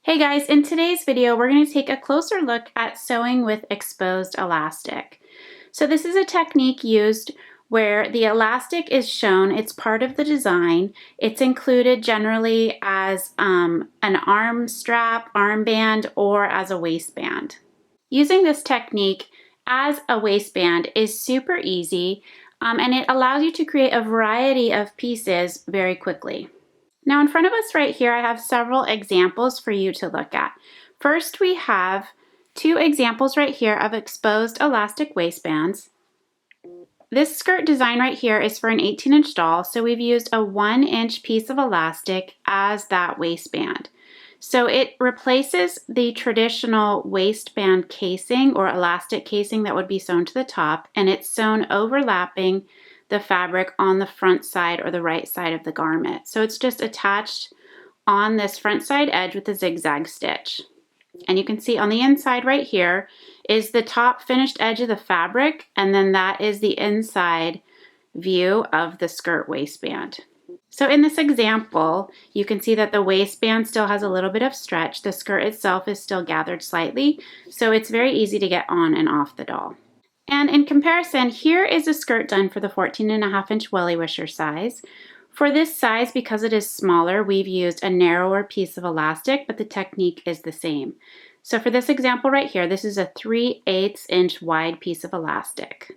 Hey guys, in today's video, we're going to take a closer look at sewing with exposed elastic. So this is a technique used where the elastic is shown, it's part of the design. It's included generally as an arm strap, armband, or as a waistband. Using this technique as a waistband is super easy and it allows you to create a variety of pieces very quickly. Now in front of us right here, I have several examples for you to look at. First, we have two examples right here of exposed elastic waistbands. This skirt design right here is for an 18-inch doll, so we've used a 1-inch piece of elastic as that waistband. So it replaces the traditional waistband casing or elastic casing that would be sewn to the top, and it's sewn overlapping the fabric on the front side or the right side of the garment. So it's just attached on this front side edge with a zigzag stitch. And you can see on the inside right here is the top finished edge of the fabric, and then that is the inside view of the skirt waistband. So in this example, you can see that the waistband still has a little bit of stretch. The skirt itself is still gathered slightly, so it's very easy to get on and off the doll. And in comparison, here is a skirt done for the 14.5-inch Welliewishers size. For this size, because it is smaller, we've used a narrower piece of elastic, but the technique is the same. So for this example right here, this is a 3/8-inch wide piece of elastic.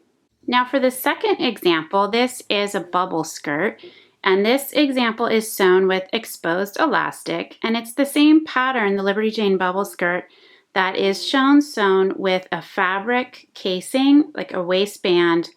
Now for the second example, this is a bubble skirt, and this example is sewn with exposed elastic, and it's the same pattern, the Liberty Jane bubble skirt, that is shown sewn with a fabric casing, like a waistband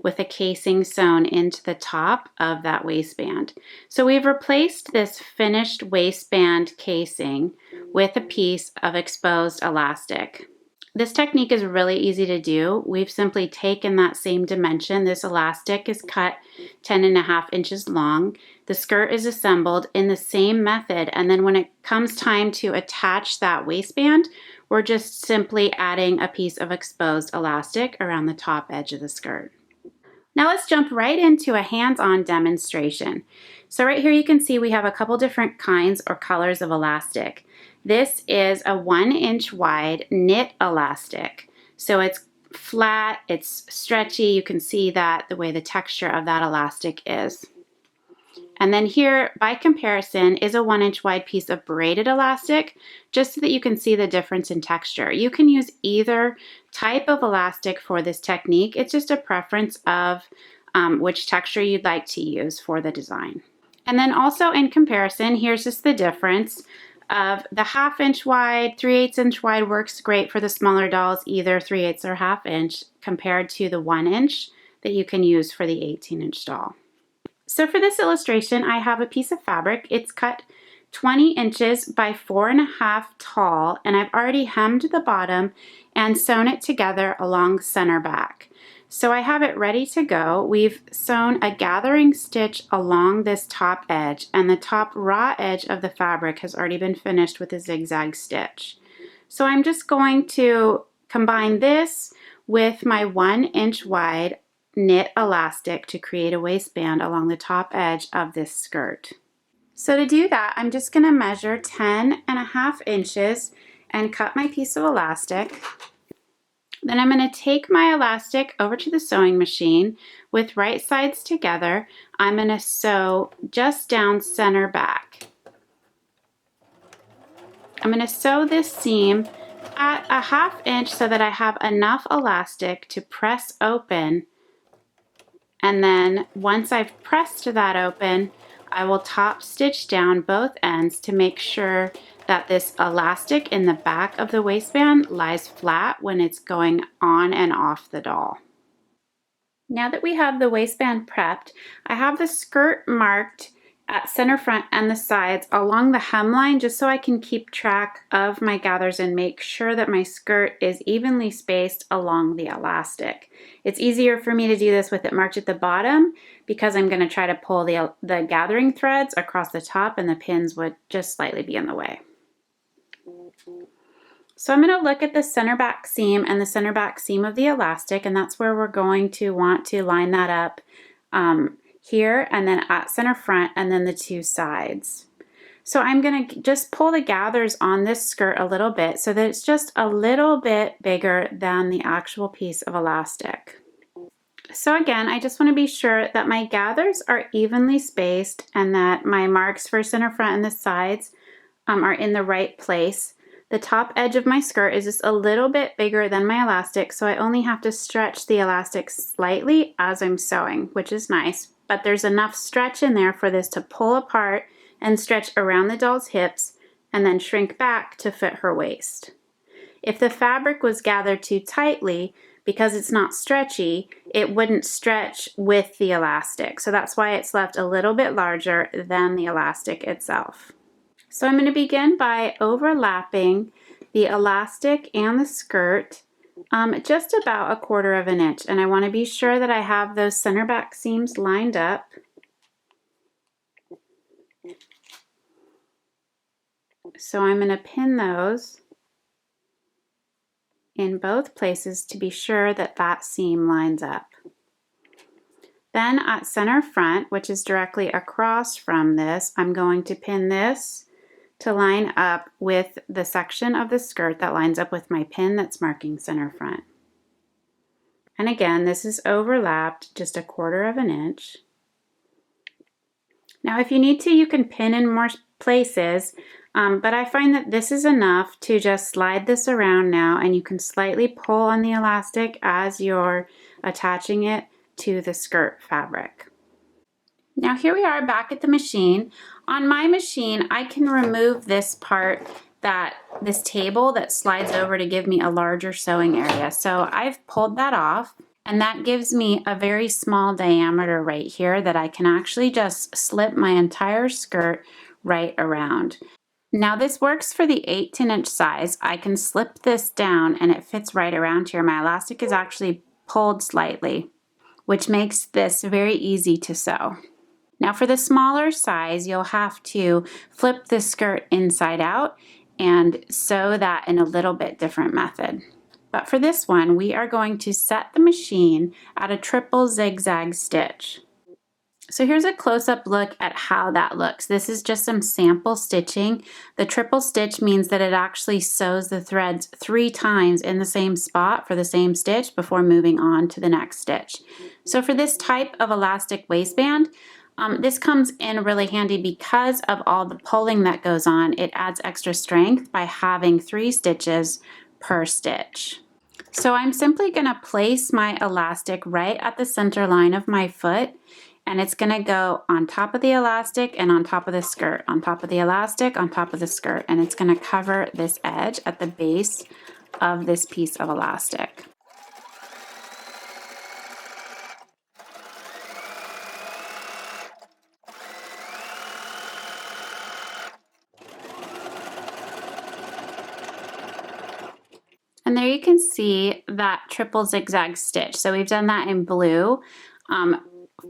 with a casing sewn into the top of that waistband. So we've replaced this finished waistband casing with a piece of exposed elastic. This technique is really easy to do. We've simply taken that same dimension. This elastic is cut 10.5 inches long. The skirt is assembled in the same method, and then when it comes time to attach that waistband, we're just simply adding a piece of exposed elastic around the top edge of the skirt. Now let's jump right into a hands-on demonstration. So right here you can see we have a couple different kinds or colors of elastic. This is a 1-inch wide knit elastic. So it's flat, it's stretchy. You can see that the way the texture of that elastic is. And then here, by comparison, is a 1-inch wide piece of braided elastic, just so that you can see the difference in texture. You can use either type of elastic for this technique. It's just a preference of which texture you'd like to use for the design. And then also in comparison, here's just the difference of the 1/2-inch wide, 3/8-inch wide works great for the smaller dolls, either 3/8 or 1/2 inch, compared to the 1-inch that you can use for the 18-inch doll. So for this illustration, I have a piece of fabric. It's cut 20 inches by 4.5 tall, and I've already hemmed the bottom and sewn it together along center back. So I have it ready to go. We've sewn a gathering stitch along this top edge, and the top raw edge of the fabric has already been finished with a zigzag stitch. So I'm just going to combine this with my 1-inch wide knit elastic to create a waistband along the top edge of this skirt. So to do that, I'm just going to measure 10.5 inches and cut my piece of elastic. Then I'm going to take my elastic over to the sewing machine with right sides together. I'm going to sew just down center back. I'm going to sew this seam at a 1/2 inch so that I have enough elastic to press open. And then once I've pressed that open, I will top stitch down both ends to make sure that this elastic in the back of the waistband lies flat when it's going on and off the doll. Now that we have the waistband prepped, I have the skirt marked at center front and the sides along the hemline, just so I can keep track of my gathers and make sure that my skirt is evenly spaced along the elastic. It's easier for me to do this with it marked at the bottom because I'm going to try to pull the gathering threads across the top, and the pins would just slightly be in the way. So I'm going to look at the center back seam and the center back seam of the elastic, and that's where we're going to want to line that up here, and then at center front, and then the two sides. So I'm going to just pull the gathers on this skirt a little bit so that it's just a little bit bigger than the actual piece of elastic. So again, I just want to be sure that my gathers are evenly spaced and that my marks for center front and the sides are in the right place. The top edge of my skirt is just a little bit bigger than my elastic, so I only have to stretch the elastic slightly as I'm sewing, which is nice, but there's enough stretch in there for this to pull apart and stretch around the doll's hips and then shrink back to fit her waist. If the fabric was gathered too tightly, because it's not stretchy, it wouldn't stretch with the elastic. So that's why it's left a little bit larger than the elastic itself. So I'm going to begin by overlapping the elastic and the skirt just about 1/4 inch. And I want to be sure that I have those center back seams lined up. So I'm going to pin those in both places to be sure that that seam lines up. Then at center front, which is directly across from this, I'm going to pin this to line up with the section of the skirt that lines up with my pin that's marking center front. And again, this is overlapped just 1/4 inch. Now if you need to, you can pin in more places, but I find that this is enough to just slide this around now, and you can slightly pull on the elastic as you're attaching it to the skirt fabric. Now here we are back at the machine. On my machine, I can remove this part, this table that slides over to give me a larger sewing area. So I've pulled that off, and that gives me a very small diameter right here that I can actually just slip my entire skirt right around. Now this works for the 8 to 10 inch size. I can slip this down and it fits right around here. My elastic is actually pulled slightly, which makes this very easy to sew. Now for the smaller size, you'll have to flip the skirt inside out and sew that in a little bit different method. But for this one, we are going to set the machine at a triple zigzag stitch. So here's a close-up look at how that looks. This is just some sample stitching. The triple stitch means that it actually sews the threads 3 times in the same spot for the same stitch before moving on to the next stitch. So for this type of elastic waistband, this comes in really handy because of all the pulling that goes on. It adds extra strength by having 3 stitches per stitch. So I'm simply going to place my elastic right at the center line of my foot, and it's going to go on top of the elastic and on top of the skirt, on top of the elastic, on top of the skirt, and it's going to cover this edge at the base of this piece of elastic. And there you can see that triple zigzag stitch. So we've done that in blue.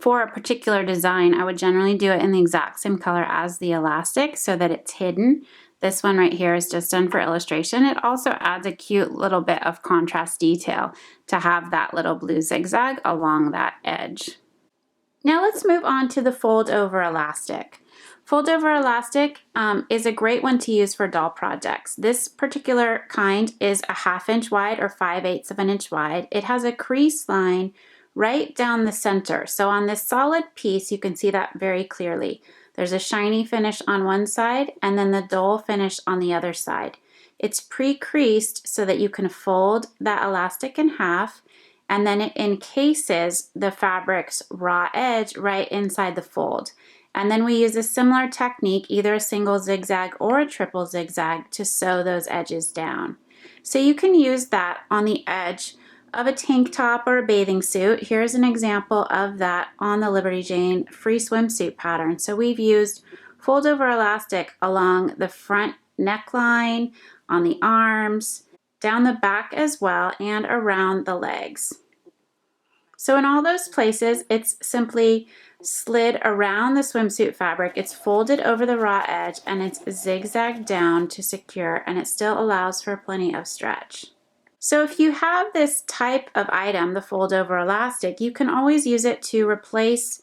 For a particular design, I would generally do it in the exact same color as the elastic so that it's hidden. This one right here is just done for illustration. It also adds a cute little bit of contrast detail to have that little blue zigzag along that edge. Now let's move on to the fold over elastic. Fold over elastic is a great one to use for doll projects. This particular kind is a 1/2 inch wide or 5/8 inch wide. It has a crease line right down the center. So on this solid piece, you can see that very clearly. There's a shiny finish on one side and then the dull finish on the other side. It's pre-creased so that you can fold that elastic in half, and then it encases the fabric's raw edge right inside the fold. And then we use a similar technique, either a single zigzag or a triple zigzag, to sew those edges down. So you can use that on the edge of a tank top or a bathing suit. Here's an example of that on the Liberty Jane free swimsuit pattern. So we've used fold over elastic along the front neckline, on the arms, down the back as well, and around the legs. So in all those places, it's simply slid around the swimsuit fabric, it's folded over the raw edge, and it's zigzagged down to secure, and it still allows for plenty of stretch. So if you have this type of item, the fold over elastic, you can always use it to replace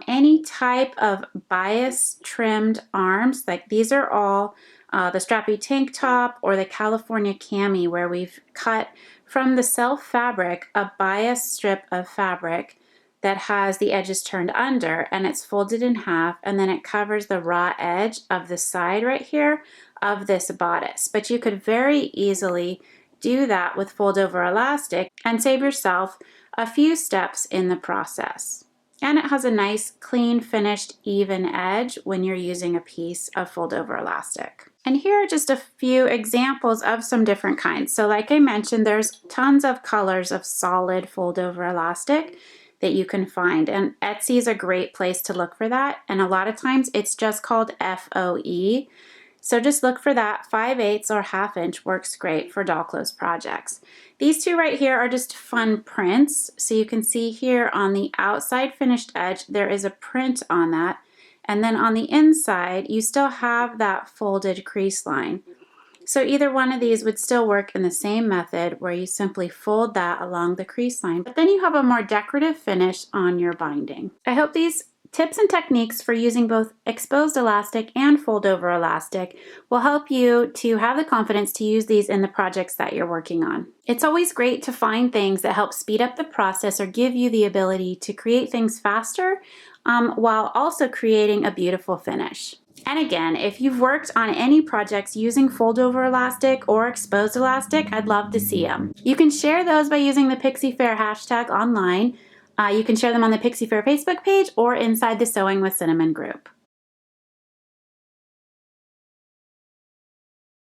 any type of bias trimmed arms, like these are all the strappy tank top or the California cami, where we've cut from the self fabric a bias strip of fabric that has the edges turned under, and it's folded in half, and then it covers the raw edge of the side right here of this bodice. But you could very easily do that with fold over elastic and save yourself a few steps in the process. And it has a nice, clean, finished, even edge when you're using a piece of fold over elastic. And here are just a few examples of some different kinds. So like I mentioned, there's tons of colors of solid fold over elastic that you can find. And Etsy is a great place to look for that. And a lot of times it's just called FOE. So just look for that. 5/8 or 1/2 inch works great for doll clothes projects. These two right here are just fun prints. So you can see here on the outside finished edge, there is a print on that. And then on the inside, you still have that folded crease line. So either one of these would still work in the same method, where you simply fold that along the crease line, but then you have a more decorative finish on your binding. I hope these tips and techniques for using both exposed elastic and fold over elastic will help you to have the confidence to use these in the projects that you're working on. It's always great to find things that help speed up the process or give you the ability to create things faster while also creating a beautiful finish. And again, if you've worked on any projects using fold over elastic or exposed elastic, I'd love to see them. You can share those by using the Pixie Fair hashtag online. You can share them on the Pixie Fair Facebook page or inside the Sewing with Cinnamon group.